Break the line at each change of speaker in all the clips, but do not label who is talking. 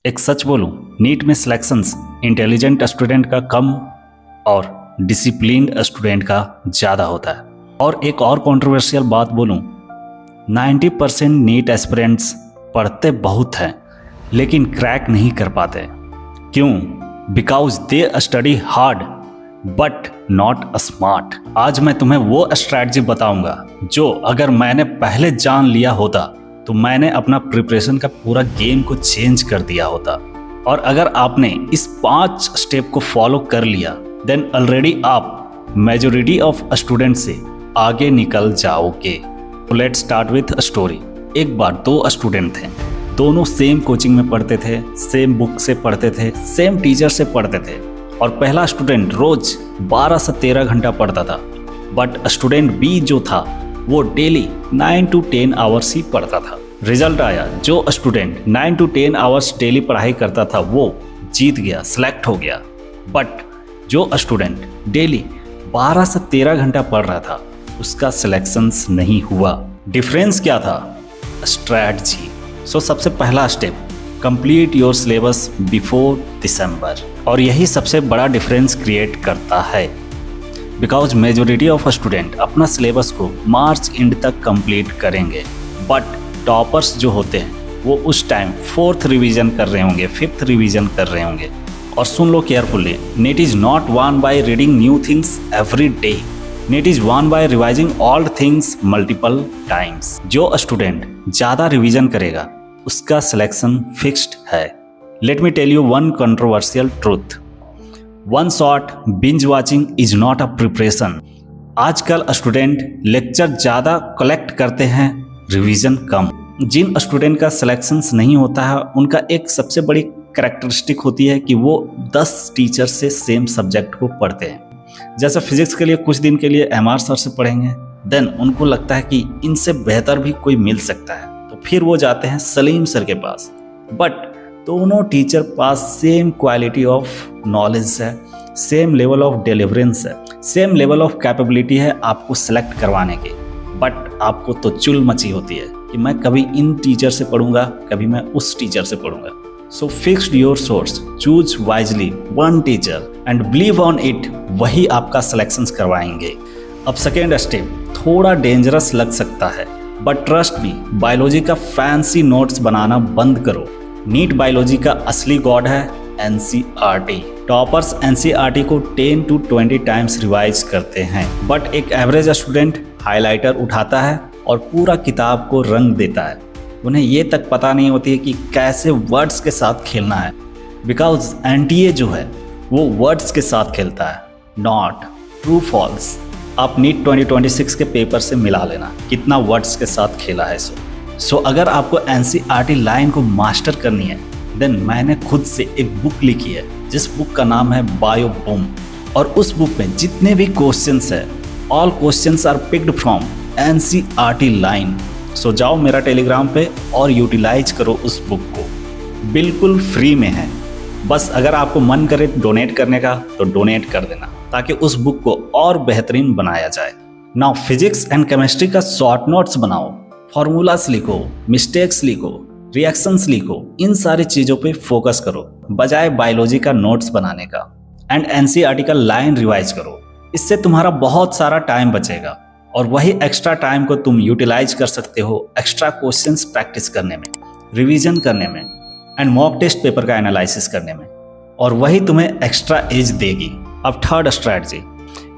एक सच बोलूं, नीट में सिलेक्शंस इंटेलिजेंट स्टूडेंट का कम और डिसिप्लिन्ड स्टूडेंट का ज़्यादा होता है। और एक और कंट्रोवर्शियल बात बोलूं, 90% नीट एस्पिरेंट्स पढ़ते बहुत हैं लेकिन क्रैक नहीं कर पाते। क्यों? Because they study hard but not smart. आज मैं तुम्हें वो स्ट्रैटेजी बताऊंगा जो अगर मैंने पहले जान लिया होता तो मैंने अपना प्रिपरेशन का पूरा गेम को चेंज कर दिया होता। और अगर आपने इस 5 स्टेप को फॉलो कर लिया देन ऑलरेडी आप मेजॉरिटी ऑफ स्टूडेंट से आगे निकल जाओगे। Let's start with story. एक बार 2 स्टूडेंट थे, दोनों सेम कोचिंग में पढ़ते थे, सेम बुक से पढ़ते थे, सेम टीचर से पढ़ते थे। और पहला स्टूडेंट रोज 12 से 13 घंटा पढ़ता था, बट स्टूडेंट बी जो था वो डेली 9 to 10 आवर्स ही पढ़ता था। रिजल्ट आया, जो स्टूडेंट 9 to 10 आवर्स डेली पढ़ाई करता था वो जीत गया, सिलेक्ट हो गया। बट जो स्टूडेंट डेली 12 से 13 घंटा पढ़ रहा था उसका सिलेक्शंस नहीं हुआ। डिफरेंस क्या था? स्ट्रैटेजी। सो सबसे पहला step, complete your syllabus before दिसंबर। और यही सबसे बड़ा डिफरेंस क्रिएट करता है बिकॉज मेजॉरिटी ऑफ स्टूडेंट अपना सिलेबस को मार्च एंड तक कंप्लीट करेंगे, बट टॉपर्स जो होते हैं वो उस टाइम 4th रिवीजन कर रहे होंगे, 5th रिवीजन कर रहे होंगे। और सुन लो carefully, NEET is not won by reading new things every day, NEET is won by revising all things multiple times. जो स्टूडेंट ज़्यादा रिवीजन करेगा उसका सिलेक्शन फिक्स्ड है। Let me tell you one controversial truth, one shot binge watching is not a preparation. आजकल student lecture ज़्यादा collect करते हैं, revision कम। जिन स्टूडेंट का सिलेक्शंस नहीं होता है उनका एक सबसे बड़ी कैरेक्टरिस्टिक होती है कि वो 10 टीचर से सेम सब्जेक्ट को पढ़ते हैं। जैसे फिजिक्स के लिए कुछ दिन के लिए MR सर से पढ़ेंगे, देन उनको लगता है कि इनसे बेहतर भी कोई मिल सकता है तो फिर वो जाते हैं सलीम सर के पास। बट दोनों teacher pass same quality of knowledge है, सेम लेवल ऑफ डिलीवरेंस है, सेम लेवल ऑफ कैपेबिलिटी है आपको सेलेक्ट करवाने की। बट आपको तो चुल मची होती है कि मैं कभी इन टीचर से पढ़ूंगा, कभी मैं उस टीचर से पढ़ूंगा। सो fixed your source, choose wisely one teacher and believe on it, वही आपका सिलेक्शंस करवाएंगे। अब सेकेंड स्टेप थोड़ा डेंजरस लग सकता है, बट ट्रस्ट मी, बायोलॉजी का फैंसी नोट्स बनाना बंद करो। नीट बायोलॉजी का असली गॉड है NCERT। टॉपर्स NCERT को 10 to 20 टाइम्स रिवाइज करते हैं, बट एक एवरेज स्टूडेंट हाइलाइटर उठाता है और पूरा किताब को रंग देता है। उन्हें ये तक पता नहीं होती है कि कैसे वर्ड्स के साथ खेलना है, बिकॉज NTA जो है वो वर्ड्स के साथ खेलता है, नॉट ट्रू फॉल्स। आप नीट 2026 के पेपर से मिला लेना कितना वर्ड्स के साथ खेला है। सो अगर आपको NCERT लाइन को मास्टर करनी है देन मैंने खुद से एक बुक लिखी है जिस बुक का नाम है बायो बूम। और उस बुक में जितने भी क्वेश्चंस है, all questions are picked from NCERT line. So जाओ मेरा टेलीग्राम पे और यूटिलाइज करो उस बुक को, बिल्कुल फ्री में है। बस अगर आपको मन करे डोनेट करने का तो डोनेट कर देना ताकि उस बुक को और बेहतरीन बनाया जाए। नाउ फिजिक्स एंड केमिस्ट्री का शॉर्ट नोट्स बनाओ, फॉर्मूलास लिखो, मिस्टेक्स लिखो, रिएक्शंस लिखो, इन सारी चीज़ों पे फोकस करो बजाय बायोलॉजी का नोट्स बनाने का। एंड NCERT का लाइन रिवाइज करो, इससे तुम्हारा बहुत सारा टाइम बचेगा और वही एक्स्ट्रा टाइम को तुम यूटिलाइज कर सकते हो एक्स्ट्रा क्वेश्चंस प्रैक्टिस करने में, रिवीजन करने में एंड मॉक टेस्ट पेपर का एनालिसिस करने में, और वही तुम्हें एक्स्ट्रा एज देगी। अब थर्ड स्ट्रैटेजी,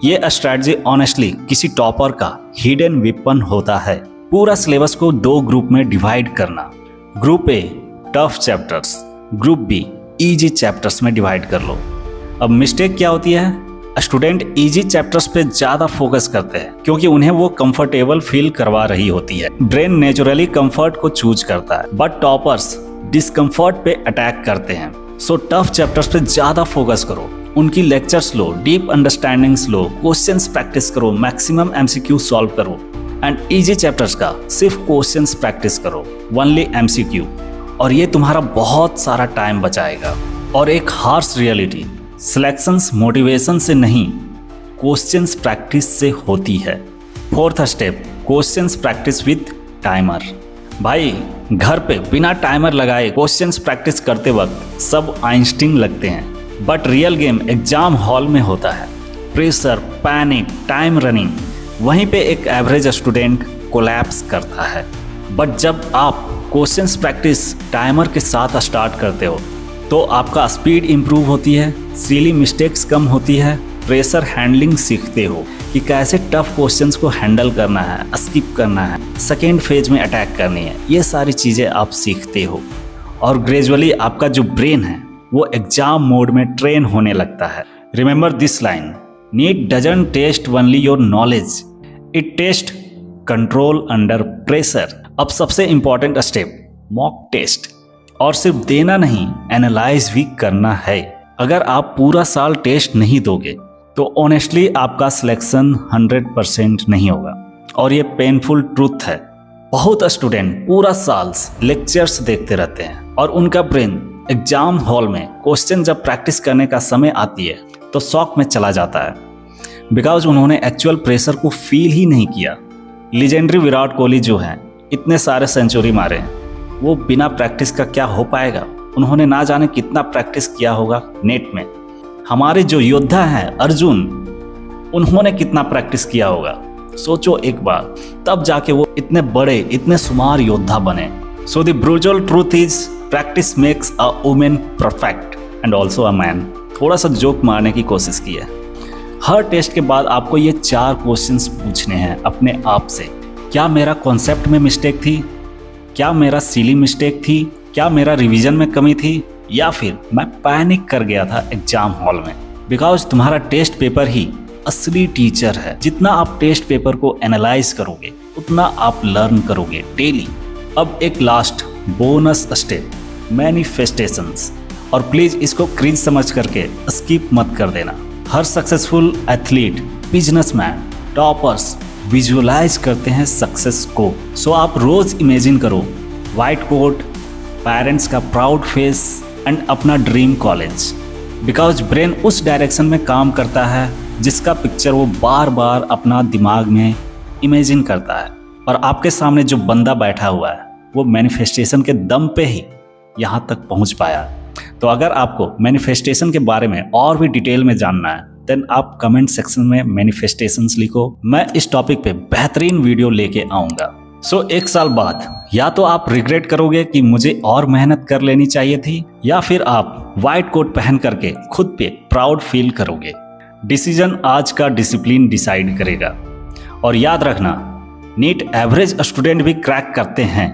ये स्ट्रैटेजी ऑनेस्टली किसी टॉपर का हिडन वेपन होता है। पूरा सिलेबस को 2 ग्रुप में डिवाइड करना। Group A tough chapters, group be easy chapters में डिवाइड कर लो। अब मिस्टेक क्या होती है? स्टूडेंट इजी चैप्टर्स पे ज़्यादा फोकस करते हैं क्योंकि उन्हें वो कंफर्टेबल फील करवा रही होती है। ब्रेन नेचुरली कंफर्ट को चूज करता है, बट टॉपर्स डिस्कम्फर्ट पे अटैक करते हैं। सो टफ चैप्टर्स पे ज़्यादा फोकस करो, उनकी लेक्चर्स लो, डीप अंडरस्टैंडिंग्स लो, क्वेश्चंस प्रैक्टिस करो, मैक्सिमम MCQ सॉल्व करो। एंड इजी चैप्टर्स का सिर्फ क्वेश्चंस प्रैक्टिस करो, ओनली MCQ, और ये तुम्हारा बहुत सारा टाइम बचाएगा। और एक हार्श रियलिटी, सिलेक्शंस मोटिवेशन से नहीं क्वेश्चंस प्रैक्टिस से होती है। Fourth step, questions practice with timer. भाई घर पे बिना टाइमर लगाए क्वेश्चंस प्रैक्टिस करते वक्त सब आइंस्टीन लगते हैं, but real game exam hall में होता है। प्रेशर, पैनिक, टाइम रनिंग, वहीं पे एक एवरेज स्टूडेंट कोलैप्स करता है। बट जब आप क्वेश्चंस प्रैक्टिस टाइमर के साथ स्टार्ट करते हो तो आपका स्पीड इम्प्रूव होती है, सिली मिस्टेक्स कम होती है, प्रेशर हैंडलिंग सीखते हो कि कैसे टफ क्वेश्चंस को हैंडल करना है, स्किप करना है, सेकेंड फेज में अटैक करनी है। ये सारी चीज़ें आप सीखते हो और ग्रेजुअली आपका जो ब्रेन है वो एग्जाम मोड में ट्रेन होने लगता है। Remember this line, NEET doesn't test only your knowledge, it test control under pressure. अब सबसे इंपॉर्टेंट स्टेप, मॉक टेस्ट। और सिर्फ देना नहीं, एनालाइज भी करना है। अगर आप पूरा साल टेस्ट नहीं दोगे तो ऑनेस्टली आपका सिलेक्शन 100% नहीं होगा। और ये पेनफुल ट्रूथ है। बहुत स्टूडेंट पूरा साल लेक्चर्स देखते रहते हैं और उनका ब्रेन एग्जाम हॉल में क्वेश्चन जब प्रैक्टिस करने का समय आती है तो शॉक में चला जाता है, बिकॉज उन्होंने एक्चुअल प्रेशर को फील ही नहीं किया। लीजेंडरी विराट कोहली जो हैं, इतने सारे सेंचुरी मारे हैं, वो बिना प्रैक्टिस का क्या हो पाएगा? उन्होंने ना जाने कितना प्रैक्टिस किया होगा नेट में। हमारे जो योद्धा हैं अर्जुन, उन्होंने कितना प्रैक्टिस किया होगा, सोचो एक बार। तब जाके वो इतने बड़े, इतने शुमार योद्धा बने। So the brutal truth is practice makes a women perfect and also a man. थोड़ा सा जोक मारने की कोशिश की है। हर टेस्ट के बाद आपको ये 4 क्वेश्चंस पूछने हैं अपने आप से। क्या मेरा कॉन्सेप्ट में मिस्टेक थी? क्या मेरा सिली मिस्टेक थी? क्या मेरा रिवीजन में कमी थी? या फिर मैं पैनिक कर गया था एग्जाम हॉल में? बिकॉज तुम्हारा टेस्ट पेपर ही असली टीचर है। जितना आप टेस्ट पेपर को एनालाइज करोगे उतना आप लर्न करोगे डेली। अब एक लास्ट बोनस स्टेप, मैनिफेस्टेशंस। और प्लीज इसको क्रिंज समझ करके स्किप मत कर देना। हर successful athlete, businessman, toppers visualise करते हैं सक्सेस को। सो आप रोज इमेजिन करो वाइट कोट, पेरेंट्स का प्राउड फेस एंड अपना ड्रीम कॉलेज। बिकॉज ब्रेन उस डायरेक्शन में काम करता है जिसका पिक्चर वो बार बार अपना दिमाग में इमेजिन करता है। और आपके सामने जो बंदा बैठा हुआ है वो मैनिफेस्टेशन के दम पे ही यहाँ तक पहुँच पाया। तो अगर आपको मैनिफेस्टेशन के बारे में और भी डिटेल में जानना है देन आप कमेंट सेक्शन में मैनिफेस्टेशंस लिखो। मैं इस टॉपिक पे बेहतरीन वीडियो लेके आऊँगा। सो 1 साल बाद या तो आप रिग्रेट करोगे कि मुझे और मेहनत कर लेनी चाहिए थी, या फिर आप वाइट कोट पहन करके खुद पे प्राउड फील करोगे। डिसीजन आज का डिसिप्लिन डिसाइड करेगा। और याद रखना, नीट एवरेज स्टूडेंट भी क्रैक करते हैं,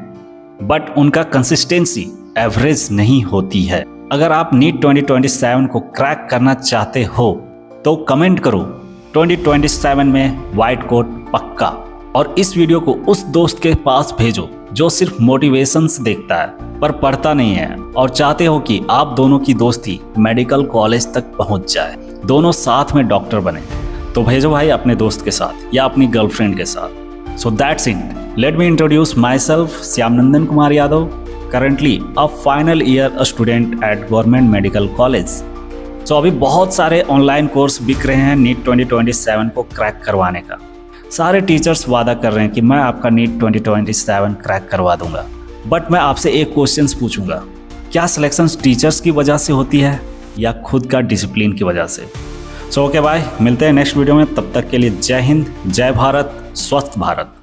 बट उनका कंसिस्टेंसी एवरेज नहीं होती है। अगर आप नीट 2027 को क्रैक करना चाहते हो तो कमेंट करो 2027 में वाइट कोट पक्का। और इस वीडियो को उस दोस्त के पास भेजो जो सिर्फ मोटिवेशंस देखता है पर पढ़ता नहीं है, और चाहते हो कि आप दोनों की दोस्ती मेडिकल कॉलेज तक पहुंच जाए, दोनों साथ में डॉक्टर बने। तो भेजो भाई अपने दोस्त के साथ या अपनी गर्लफ्रेंड के साथ। So that's it. Let me introduce myself, Shyamnandan Kumar Yadav, currently a final year student at government medical college. So अभी बहुत सारे ऑनलाइन कोर्स बिक रहे हैं नीट 2027 को क्रैक करवाने का। सारे टीचर्स वादा कर रहे हैं कि मैं आपका नीट 2027 क्रैक करवा दूंगा। बट मैं आपसे एक क्वेश्चन पूछूंगा, क्या सिलेक्शन टीचर्स की वजह से होती है या खुद का डिसिप्लिन की वजह से? सो ओके बाय, मिलते हैं नेक्स्ट वीडियो में। तब तक के लिए जय हिंद, जय भारत, स्वस्थ भारत।